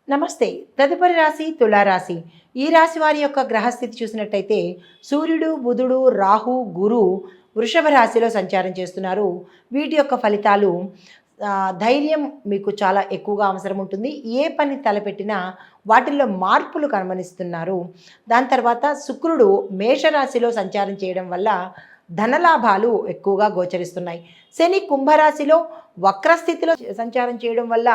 నమస్తే. తదుపరి రాశి తులారాశి. ఈ రాశి వారి యొక్క గ్రహస్థితి చూసినట్టయితే సూర్యుడు, బుధుడు, రాహు, గురు వృషభ రాశిలో సంచారం చేస్తున్నారు. వీటి యొక్క ఫలితాలు ధైర్యం మీకు చాలా ఎక్కువగా అవసరం ఉంటుంది. ఏ పని తలపెట్టినా వాటిల్లో మార్పులు గమనిస్తున్నారు. దాని తర్వాత శుక్రుడు మేషరాశిలో సంచారం చేయడం వల్ల ధనలాభాలు ఎక్కువగా గోచరిస్తున్నాయి. శని కుంభరాశిలో వక్రస్థితిలో సంచారం చేయడం వల్ల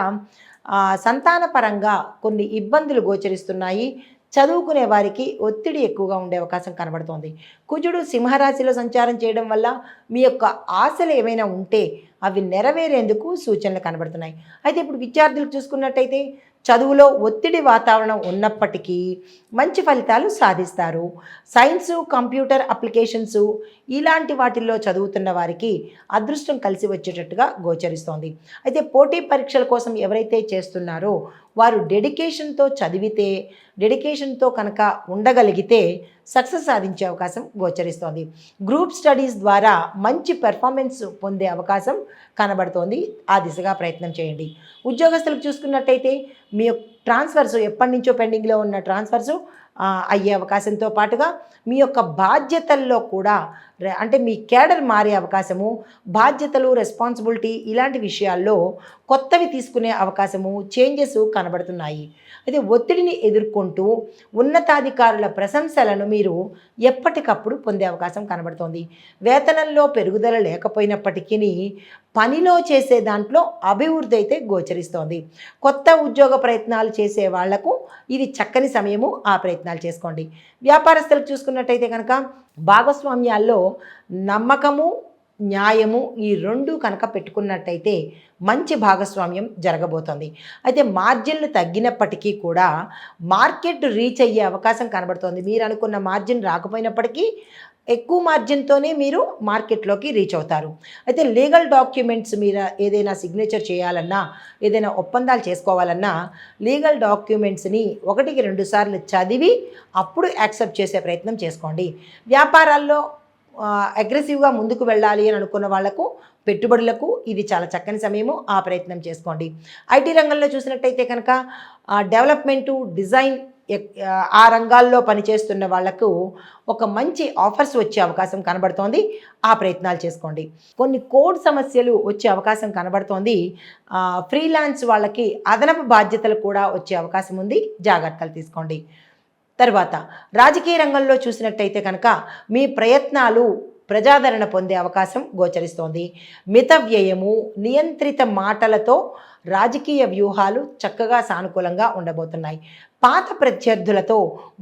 సంతానపరంగా కొన్ని ఇబ్బందులు గోచరిస్తున్నాయి. చదువుకునే వారికి ఒత్తిడి ఎక్కువగా ఉండే అవకాశం కనబడుతోంది. కుజుడు సింహరాశిలో సంచారం చేయడం వల్ల మీ యొక్క ఆశలు ఏమైనా ఉంటే అవి నెరవేరేందుకు సూచనలు కనబడుతున్నాయి. అయితే ఇప్పుడు విద్యార్థులకు చూసుకున్నట్టయితే చదువులో ఒత్తిడి వాతావరణం ఉన్నప్పటికీ మంచి ఫలితాలు సాధిస్తారు. సైన్సు, కంప్యూటర్ అప్లికేషన్సు ఇలాంటి వాటిల్లో చదువుతున్న వారికి అదృష్టం కలిసి వచ్చేటట్టుగా గోచరిస్తోంది. అయితే పోటీ పరీక్షల కోసం ఎవరైతే చేస్తున్నారో వారు డెడికేషన్తో చదివితే, డెడికేషన్తో కనుక ఉండగలిగితే సక్సెస్ సాధించే అవకాశం గోచరిస్తోంది. గ్రూప్ స్టడీస్ ద్వారా మంచి పెర్ఫార్మెన్స్ పొందే అవకాశం కనబడుతోంది. ఆ దిశగా ప్రయత్నం చేయండి. ఉద్యోగస్తులకు చూసుకున్నట్టయితే మీ ట్రాన్స్ఫర్స్ ఎప్పటి నుంచో పెండింగ్లో ఉన్న ట్రాన్స్ఫర్స్ అయ్యే అవకాశంతో పాటుగా మీ యొక్క బాధ్యతల్లో కూడా అంటే మీ కేడర్ మారే అవకాశము, బాధ్యతలు, రెస్పాన్సిబిలిటీ ఇలాంటి విషయాల్లో కొత్తవి తీసుకునే అవకాశము, చేంజెస్ కనబడుతున్నాయి. అయితే ఒత్తిడిని ఎదుర్కొంటూ ఉన్నతాధికారుల ప్రశంసలను మీరు ఎప్పటికప్పుడు పొందే అవకాశం కనబడుతోంది. వేతనంలో పెరుగుదల లేకపోయినప్పటికీ పనిలో చేసే దాంట్లో అభివృద్ధి అయితే గోచరిస్తోంది. కొత్త ఉద్యోగ ప్రయత్నాలు చేసే వాళ్లకు ఇది చక్కని సమయము. ఆ ప్రయత్నాలు చేసుకోండి. వ్యాపారస్తులకు చూసుకున్నట్టయితే కనుక భాగస్వామ్యాల్లో నమ్మకము, న్యాయము ఈ రెండు కనుక పెట్టుకున్నట్టయితే మంచి భాగస్వామ్యం జరగబోతోంది. అయితే మార్జిన్లు తగ్గినప్పటికీ కూడా మార్కెట్ రీచ్ అయ్యే అవకాశం కనబడుతోంది. మీరు అనుకున్న మార్జిన్ రాకపోయినప్పటికీ ఎక్కువ మార్జిన్తోనే మీరు మార్కెట్లోకి రీచ్ అవుతారు. అయితే లీగల్ డాక్యుమెంట్స్ మీరు ఏదైనా సిగ్నేచర్ చేయాలన్నా, ఏదైనా ఒప్పందాలు చేసుకోవాలన్నా లీగల్ డాక్యుమెంట్స్ని 1-2 సార్లు చదివి అప్పుడు యాక్సెప్ట్ చేసే ప్రయత్నం చేసుకోండి. వ్యాపారాల్లో అగ్రెసివ్గా ముందుకు వెళ్ళాలి అని అనుకున్న వాళ్లకు, పెట్టుబడులకు ఇది చాలా చక్కని సమయము. ఆ ప్రయత్నం చేసుకోండి. ఐటీ రంగంలో చూసినట్టయితే కనుక డెవలప్మెంటు, డిజైన్ ఆ రంగాల్లో పనిచేస్తున్న వాళ్లకు ఒక మంచి ఆఫర్స్ వచ్చే అవకాశం కనబడుతోంది. ఆ ప్రయత్నాలు చేసుకోండి. కొన్ని కోడ్ సమస్యలు వచ్చే అవకాశం కనబడుతోంది. ఫ్రీలాన్స్ వాళ్ళకి అదనపు బాధ్యతలు కూడా వచ్చే అవకాశం ఉంది. జాగ్రత్తలు తీసుకోండి. తర్వాత రాజకీయ రంగంలో చూసినట్టయితే కనుక మీ ప్రయత్నాలు ప్రజాదరణ పొందే అవకాశం గోచరిస్తోంది. మిత వ్యయము, నియంత్రిత మాటలతో రాజకీయ వ్యూహాలు చక్కగా సానుకూలంగా ఉండబోతున్నాయి. పాత ప్రత్యర్థులతో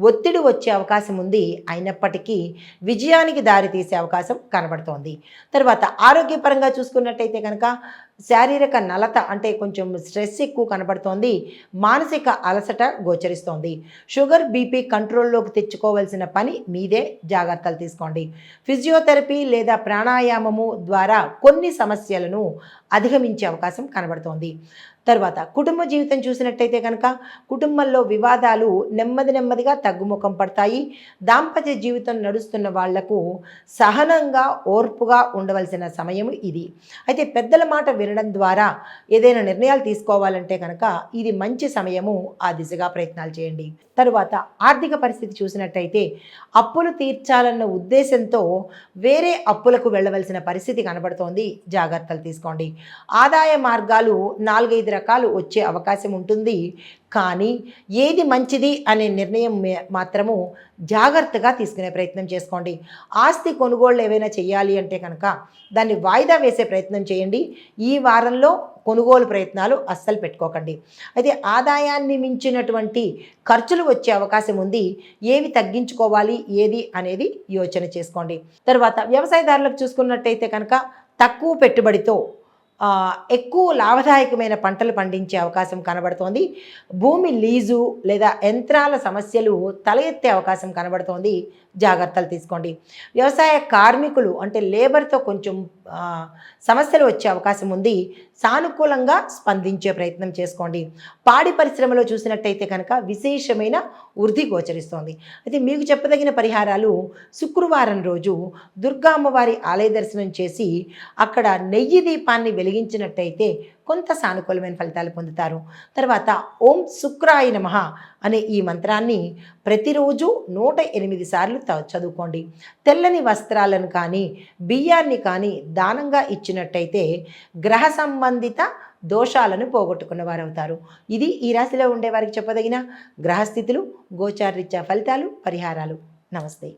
ఒత్తిడి వచ్చే అవకాశం ఉంది. అయినప్పటికీ విజయానికి దారితీసే అవకాశం కనబడుతోంది. తర్వాత ఆరోగ్యపరంగా చూసుకున్నట్టయితే కనుక శారీరక నలత అంటే కొంచెం స్ట్రెస్ ఎక్కువ కనబడుతోంది. మానసిక అలసట గోచరిస్తోంది. షుగర్, బీపీ కంట్రోల్లోకి తెచ్చుకోవాల్సిన పని మీదే. జాగ్రత్తలు తీసుకోండి. ఫిజియోథెరపీ లేదా ప్రాణాయామము ద్వారా కొన్ని సమస్యలను అధిగమించే అవకాశం కనబడుతోంది. తర్వాత కుటుంబ జీవితం చూసినట్టయితే కనుక కుటుంబంలో వివాదాలు నెమ్మదిగా తగ్గుముఖం పడతాయి. దాంపత్య జీవితం నడుస్తున్న వాళ్లకు సహనంగా, ఓర్పుగా ఉండవలసిన సమయం ఇది. అయితే పెద్దల మాట వినడం ద్వారా ఏదైనా నిర్ణయాలు తీసుకోవాలంటే కనుక ఇది మంచి సమయము. ఆ దిశగా ప్రయత్నాలు చేయండి. తరువాత ఆర్థిక పరిస్థితి చూసినట్టయితే అప్పులు తీర్చాలన్న ఉద్దేశంతో వేరే అప్పులకు వెళ్ళవలసిన పరిస్థితి కనబడుతోంది. జాగ్రత్తలు తీసుకోండి. ఆదాయ మార్గాలు 4-5 రకాలు వచ్చే అవకాశం ఉంటుంది. కానీ ఏది మంచిది అనే నిర్ణయం మాత్రము జాగ్రత్తగా తీసుకునే ప్రయత్నం చేసుకోండి. ఆస్తి కొనుగోళ్ళు ఏవైనా చేయాలి అంటే కనుక దాన్ని వాయిదా వేసే ప్రయత్నం చేయండి. ఈ వారంలో కొనుగోలు ప్రయత్నాలు అస్సలు పెట్టుకోకండి. అయితే ఆదాయాన్ని మించినటువంటి ఖర్చులు వచ్చే అవకాశం ఉంది. ఏవి తగ్గించుకోవాలి, ఏది అనేది యోచన చేసుకోండి. తర్వాత వ్యవసాయదారులకు చూసుకున్నట్టయితే కనుక తక్కువ పెట్టుబడితో ఎక్కువ లాభదాయకమైన పంటలు పండించే అవకాశం కనబడుతోంది. భూమి లీజు లేదా యంత్రాల సమస్యలు తల ఎత్తే అవకాశం కనబడుతోంది. జాగ్రత్తలు తీసుకోండి. వ్యవసాయ కార్మికులు అంటే లేబర్తో కొంచెం సమస్యలు వచ్చే అవకాశం ఉంది. సానుకూలంగా స్పందించే ప్రయత్నం చేసుకోండి. పాడి పరిశ్రమలో చూసినట్టయితే కనుక విశేషమైన వృద్ధి గోచరిస్తోంది. అయితే మీకు చెప్పదగిన పరిహారాలు శుక్రవారం రోజు దుర్గా అమ్మవారి ఆలయ దర్శనం చేసి అక్కడ నెయ్యి దీపాన్ని వెలిగించినట్టయితే కొంత సానుకూలమైన ఫలితాలు పొందుతారు. తర్వాత ఓం శుక్రాయ నమః అనే ఈ మంత్రాన్ని ప్రతిరోజు 108 సార్లు చదువుకోండి. తెల్లని వస్త్రాలను కానీ బియ్యాన్ని కానీ దానంగా ఇచ్చినట్టయితే గ్రహ సంబంధిత దోషాలను పోగొట్టుకున్న వారు అవుతారు. ఇది ఈ రాశిలో ఉండేవారికి చెప్పదగిన గ్రహస్థితులు, గోచారరీత్యా ఫలితాలు, పరిహారాలు. నమస్తే.